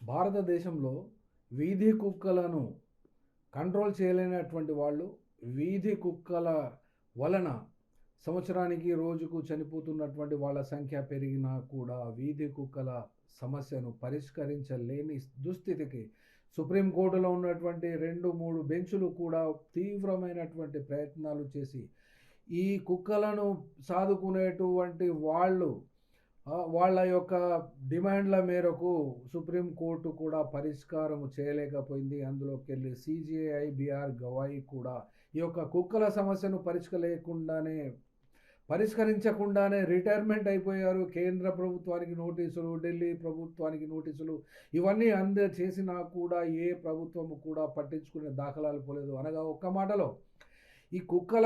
భారతదేశంలో వీధి కుక్కలను కంట్రోల్ చేయలేనటువంటి వాళ్ళు వీధి కుక్కల వలన సంవత్సరానికి రోజుకు చనిపోతున్నటువంటి వాళ్ళ సంఖ్య పెరిగినా కూడా వీధి కుక్కల సమస్యను పరిష్కరించలేని దుస్థితికి సుప్రీంకోర్టులో ఉన్నటువంటి 2-3 బెంచులు కూడా తీవ్రమైనటువంటి ప్రయత్నాలు చేసి ఈ కుక్కలను సాదుకునేటువంటి వాళ్ళ యొక్క డిమాండ్ల మేరకు సుప్రీంకోర్టు కూడా పరిష్కారం చేయలేకపోయింది. అందులోకి వెళ్ళి సిజేఐ బిఆర్ గవాయి కూడా ఈ యొక్క కుక్కల సమస్యను పరిష్కరించకుండానే రిటైర్మెంట్ అయిపోయారు. కేంద్ర ప్రభుత్వానికి నోటీసులు, ఢిల్లీ ప్రభుత్వానికి నోటీసులు ఇవన్నీ చేసినా కూడా ఏ ప్రభుత్వము కూడా పట్టించుకునే దాఖలాలు పోలేదు. అనగా ఒక్క మాటలో ఈ కుక్కల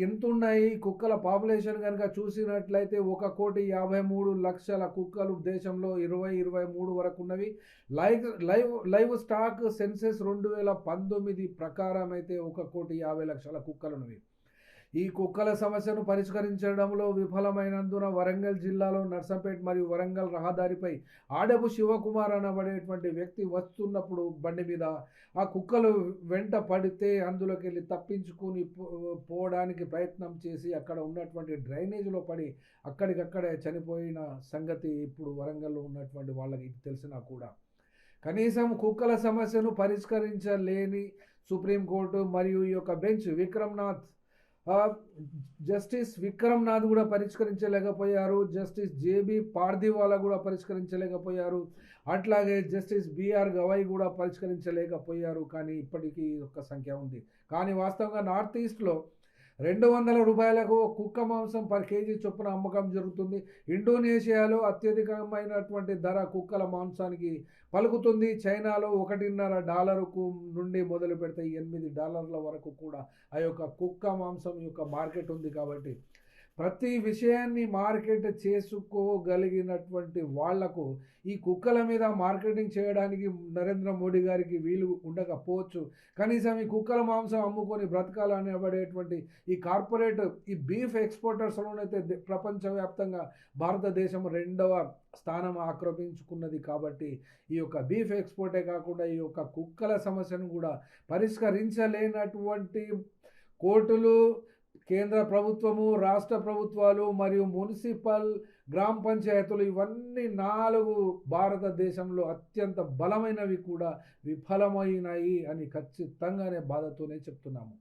ఎంతున్నాయి, కుక్కల పాపులేషన్ కనుక చూసినట్లయితే 1,53,00,000 కుక్కలు దేశంలో 2023 వరకు ఉన్నవి. లైవ్ స్టాక్ సెన్సెస్ 2019 ప్రకారం అయితే 1,50,00,000 కుక్కలు ఉన్నవి. ఈ కుక్కల సమస్యను పరిష్కరించడంలో విఫలమైనందున వరంగల్ జిల్లాలో నర్సంపేట్ మరియు వరంగల్ రహదారిపై ఆడపు శివకుమార్ అనబడేటువంటి వ్యక్తి వస్తున్నప్పుడు బండి మీద ఆ కుక్కలు వెంట పడితే అందులోకి వెళ్ళి తప్పించుకొని పోవడానికి ప్రయత్నం చేసి అక్కడ ఉన్నటువంటి డ్రైనేజ్లో పడి అక్కడికక్కడే చనిపోయిన సంగతి ఇప్పుడు వరంగల్లో ఉన్నటువంటి వాళ్ళకి తెలిసినా కూడా కనీసం కుక్కల సమస్యను పరిష్కరించలేని సుప్రీంకోర్టు మరియు ఈ యొక్క బెంచ్ జస్టిస్ విక్రమ్నాథ్ కూడా పరిష్కరించలేకపోయారు. జస్టిస్ జేబీ పార్దివాలా కూడా పరిష్కరించలేకపోయారు. అట్లాగే జస్టిస్ బిఆర్ గవాయి కూడా పరిష్కరించలేకపోయారు. కానీ ఇప్పటికీ ఒక సంఖ్య ఉంది. కానీ వాస్తవంగా నార్త్ ఈస్ట్లో 200 రూపాయలకు కుక్క మాంసం పర్ కేజీ చొప్పున అమ్మకం జరుగుతుంది. ఇండోనేషియాలో అత్యధికమైనటువంటి ధర కుక్కల మాంసానికి పలుకుతుంది. చైనాలో $1.5 నుండి మొదలు పెడితే $8 వరకు కూడా ఆ యొక్క కుక్క మాంసం యొక్క మార్కెట్ ఉంది. కాబట్టి ప్రతి విషయాన్ని మార్కెట్ చేసుకోగలిగినటువంటి వాళ్లకు ఈ కుక్కల మీద మార్కెటింగ్ చేయడానికి నరేంద్ర మోడీ గారికి వీలు ఉండకపోవచ్చు. కనీసం ఈ కుక్కల మాంసం అమ్ముకొని బ్రతకాలనబడేటువంటి ఈ కార్పొరేట్ ఈ బీఫ్ ఎక్స్పోర్టర్స్లోనైతే ప్రపంచవ్యాప్తంగా భారతదేశం 2వ స్థానం ఆక్రమించుకున్నది. కాబట్టి ఈ యొక్క బీఫ్ ఎక్స్పోర్టే కాకుండా ఈ యొక్క కుక్కల సమస్యను కూడా పరిష్కరించలేనటువంటి కోర్టులు, కేంద్ర ప్రభుత్వము, రాష్ట్ర ప్రభుత్వాలు మరియు మున్సిపల్ గ్రామ పంచాయతీలు ఇవన్నీ 4 భారతదేశంలో అత్యంత బలమైనవి కూడా విఫలమైనాయి అని ఖచ్చితంగానే బాధతోనే చెప్తున్నాము.